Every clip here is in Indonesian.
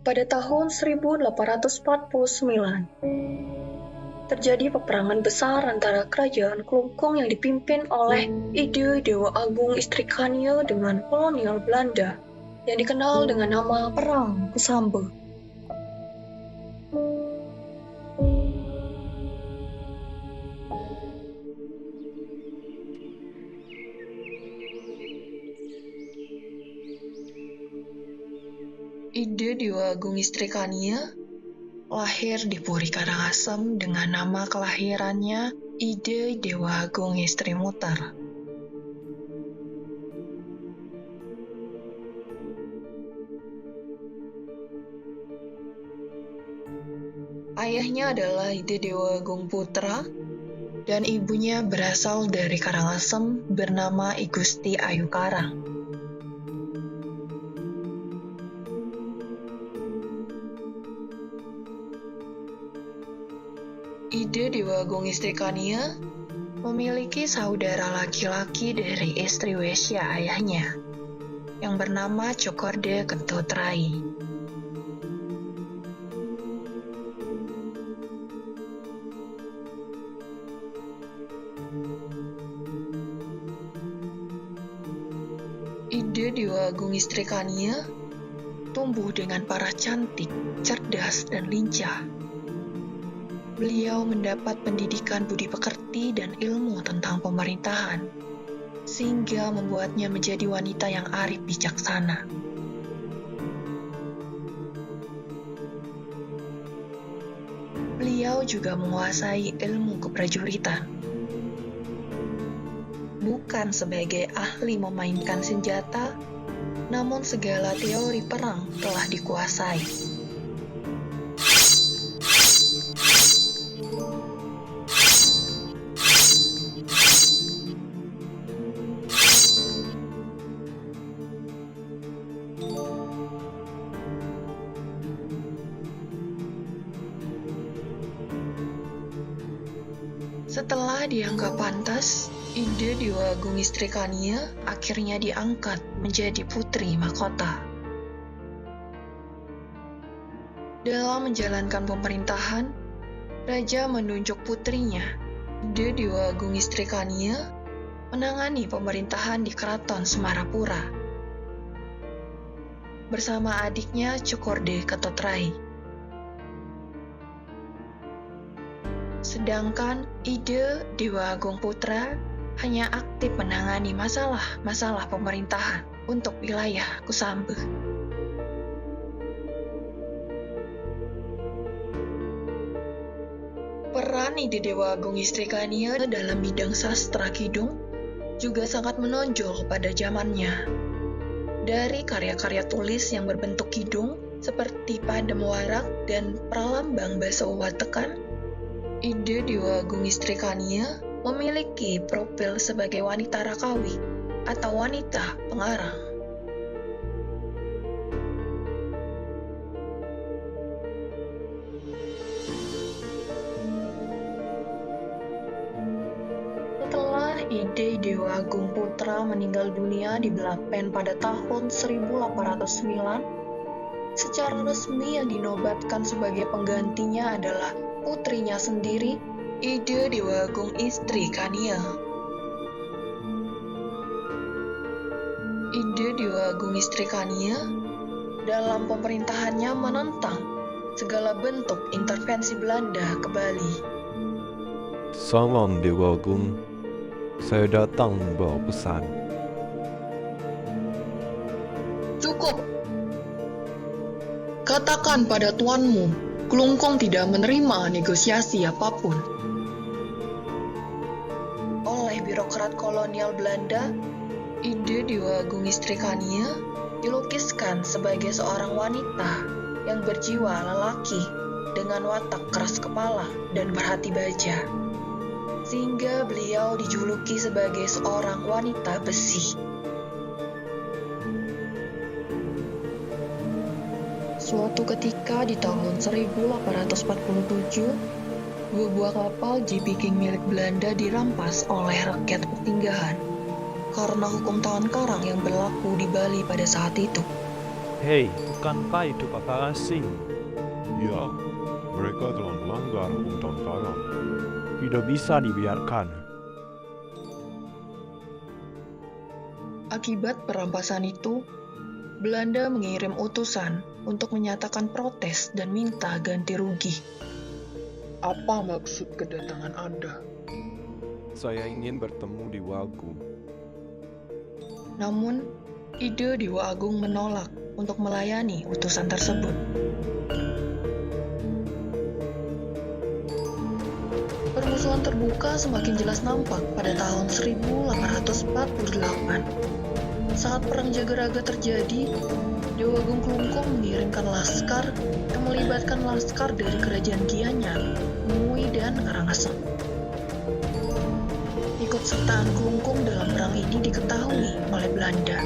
Pada tahun 1849, terjadi peperangan besar antara kerajaan Klungkung yang dipimpin oleh Ide Dewa Agung Istrikania dengan kolonial Belanda yang dikenal dengan nama Perang Kusambe. Ide Dewa Agung Istrikania lahir di Puri Karangasem dengan nama kelahirannya Ide Dewa Agung Istri Mutar. Ayahnya adalah Ide Dewa Agung Putra dan ibunya berasal dari Karangasem bernama I Gusti Ayu Karang. Ide Dewa Agung Istrikania memiliki saudara laki-laki dari istri Wesya ayahnya, yang bernama Cokorde Kentut Rai. Ide Dewa Agung Istrikania tumbuh dengan parah cantik, cerdas, dan lincah. Beliau mendapat pendidikan budi pekerti dan ilmu tentang pemerintahan, sehingga membuatnya menjadi wanita yang arif bijaksana. Beliau juga menguasai ilmu keprajuritan. Bukan sebagai ahli memainkan senjata, namun segala teori perang telah dikuasai. Setelah dianggap pantas, Ide Dewa Agung Istrikania akhirnya diangkat menjadi putri mahkota. Dalam menjalankan pemerintahan, Raja menunjuk putrinya, Ide Dewa Agung Istrikania, menangani pemerintahan di Keraton Semarapura bersama adiknya Cokorde Kentut Rai. Sedangkan Ide Dewa Agung Putra hanya aktif menangani masalah-masalah pemerintahan untuk wilayah Kusambe. Peran Ide Dewa Agung Istrikania dalam bidang sastra kidung juga sangat menonjol pada zamannya. Dari karya-karya tulis yang berbentuk kidung seperti Padem Warak dan Pralambang Baso Watekan, Ide Dewa Agung Istrikania memiliki profil sebagai wanita Rakawi atau wanita pengarang. Setelah Ide Dewa Agung Putra meninggal dunia di Belapen pada tahun 1809, secara resmi yang dinobatkan sebagai penggantinya adalah putrinya sendiri, Ide Dewa Agung Istrikania. Ide Dewa Agung Istrikania dalam pemerintahannya menentang segala bentuk intervensi Belanda ke Bali. Salam Dewa Agung, saya datang membawa pesan. Cukup. Katakan pada tuanmu, Klungkung tidak menerima negosiasi apapun. Oleh birokrat kolonial Belanda, Ide Dewa Agung Istrikania dilukiskan sebagai seorang wanita yang berjiwa lelaki dengan watak keras kepala dan berhati baja, sehingga beliau dijuluki sebagai seorang wanita besi. Suatu ketika di tahun 1847, dua buah kapal JP King milik Belanda dirampas oleh rakyat Persinggahan karena hukum tangan karang yang berlaku di Bali pada saat itu. Hei, bukankah itu kapal asing? Ya, mereka telah melanggar hukum karam. Tidak bisa dibiarkan. Akibat perampasan itu, Belanda mengirim utusan untuk menyatakan protes dan minta ganti rugi. Apa maksud kedatangan Anda? Saya ingin bertemu di Wagung. Namun, ide Dewa Agung menolak untuk melayani utusan tersebut. Permusuhan terbuka semakin jelas nampak pada tahun 1848. Saat Perang Jagaraga terjadi, Dewa Agung Klungkung mengirimkan laskar yang melibatkan laskar dari kerajaan Gianyar, Mui, dan Karangasem. Ikutsertaan Klungkung dalam perang ini diketahui oleh Belanda.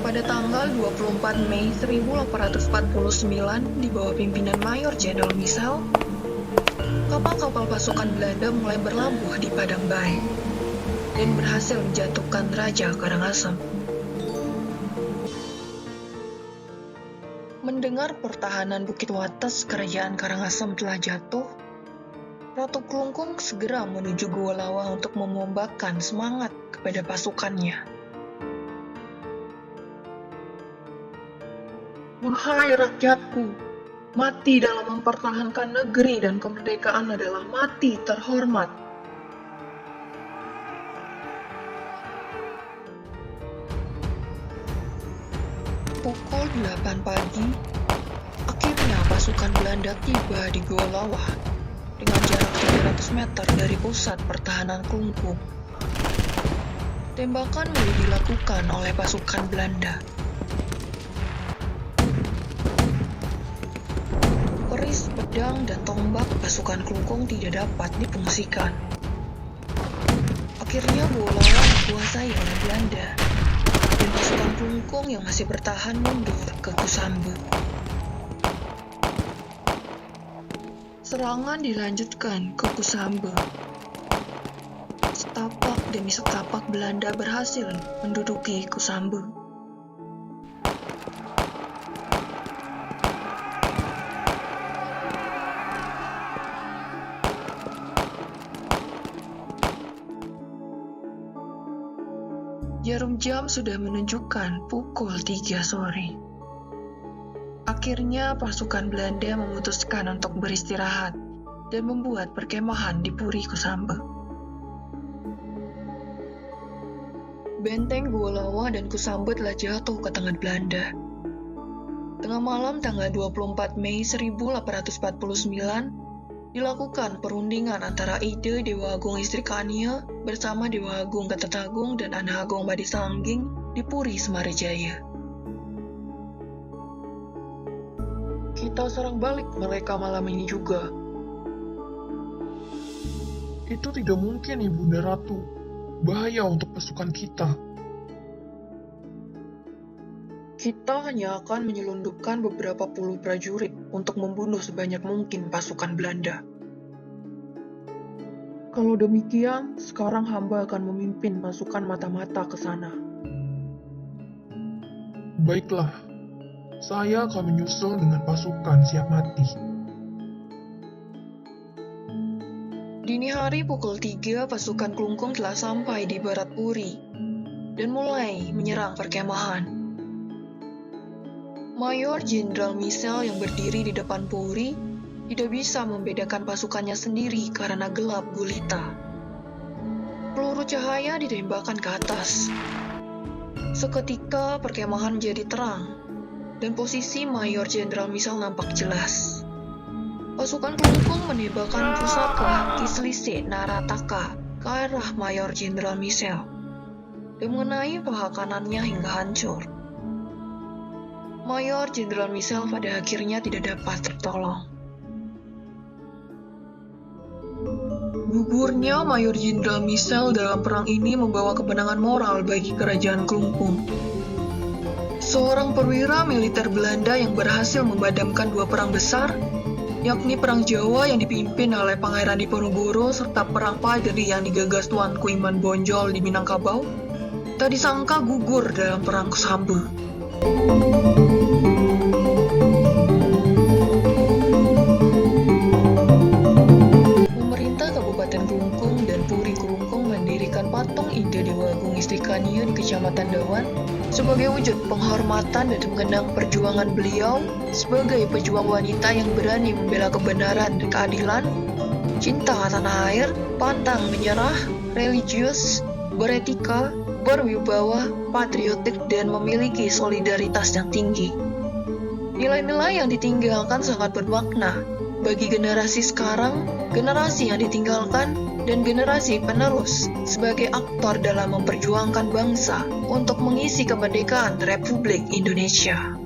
Pada tanggal 24 Mei 1849, di bawah pimpinan Mayor Jenderal Michel, kapal-kapal pasukan Belanda mulai berlabuh di Padang Bay dan berhasil menjatuhkan Raja Karangasem. Mendengar pertahanan Bukit Wates Kerajaan Karangasem telah jatuh, Ratu Klungkung segera menuju Gua Lawa untuk memombakan semangat kepada pasukannya. Wahai rakyatku, mati dalam mempertahankan negeri dan kemerdekaan adalah mati terhormat. Pukul 8 pagi, akhirnya pasukan Belanda tiba di Gua Lawa dengan jarak 300 meter dari pusat pertahanan Klungkung. Tembakan mulai dilakukan oleh pasukan Belanda. Keris, pedang, dan tombak pasukan Klungkung tidak dapat difungsikan. Akhirnya Gua Lawa dikuasai oleh Belanda, dan pasukan Klungkung yang masih bertahan mundur ke Kusambe. Serangan dilanjutkan ke Kusambe. Setapak demi setapak Belanda berhasil menduduki Kusambe. Jarum jam sudah menunjukkan pukul 3 sore. Akhirnya pasukan Belanda memutuskan untuk beristirahat dan membuat perkemahan di Puri Kusambe. Benteng Gua Lawa dan Kusambe telah jatuh ke tangan Belanda. Tengah malam tanggal 24 Mei 1849, dilakukan perundingan antara Ide Dewa Agung Istri Kania bersama Dewa Agung Ketetagung dan Ana Agung Badi Sangging di Puri Semarajaya. Kita serang balik mereka malam ini juga. Itu tidak mungkin, Ibunda Ratu. Bahaya untuk pasukan kita. Kita hanya akan menyelundupkan beberapa puluh prajurit untuk membunuh sebanyak mungkin pasukan Belanda. Kalau demikian, sekarang hamba akan memimpin pasukan mata-mata ke sana. Baiklah, saya akan menyusul dengan pasukan siap mati. Dini hari pukul 3, pasukan Klungkung telah sampai di barat Puri dan mulai menyerang perkemahan. Mayor Jenderal Michel yang berdiri di depan Puri tidak bisa membedakan pasukannya sendiri karena gelap gulita. Peluru cahaya ditembakkan ke atas. Seketika perkemahan menjadi terang dan posisi Mayor Jenderal Michel nampak jelas. Pasukan Klungkung menembakkan pusaka Kislise Narataka ke arah Mayor Jenderal Michel dan mengenai paha kanannya hingga hancur. Mayor Jenderal Michel pada akhirnya tidak dapat tertolong. Gugurnya Mayor Jenderal Michel dalam perang ini membawa kemenangan moral bagi kerajaan Klungkung. Seorang perwira militer Belanda yang berhasil memadamkan 2 perang besar yakni Perang Jawa yang dipimpin oleh Pangeran Diponegoro serta Perang Padri yang digagas Tuanku Iman Bonjol di Minangkabau, tak disangka gugur dalam Perang Sambu. Pemerintah Kabupaten Klungkung dan Puri Klungkung mendirikan patung Ida Dewa Agung Istri Kania di Kecamatan Dawan sebagai wujud penghormatan dan mengenang perjuangan beliau sebagai pejuang wanita yang berani membela kebenaran dan keadilan, cinta tanah air, pantang menyerah, religius, beretika, berwibawa, patriotik, dan memiliki solidaritas yang tinggi. Nilai-nilai yang ditinggalkan sangat bermakna bagi generasi sekarang, generasi yang ditinggalkan, dan generasi penerus sebagai aktor dalam memperjuangkan bangsa untuk mengisi kemerdekaan Republik Indonesia.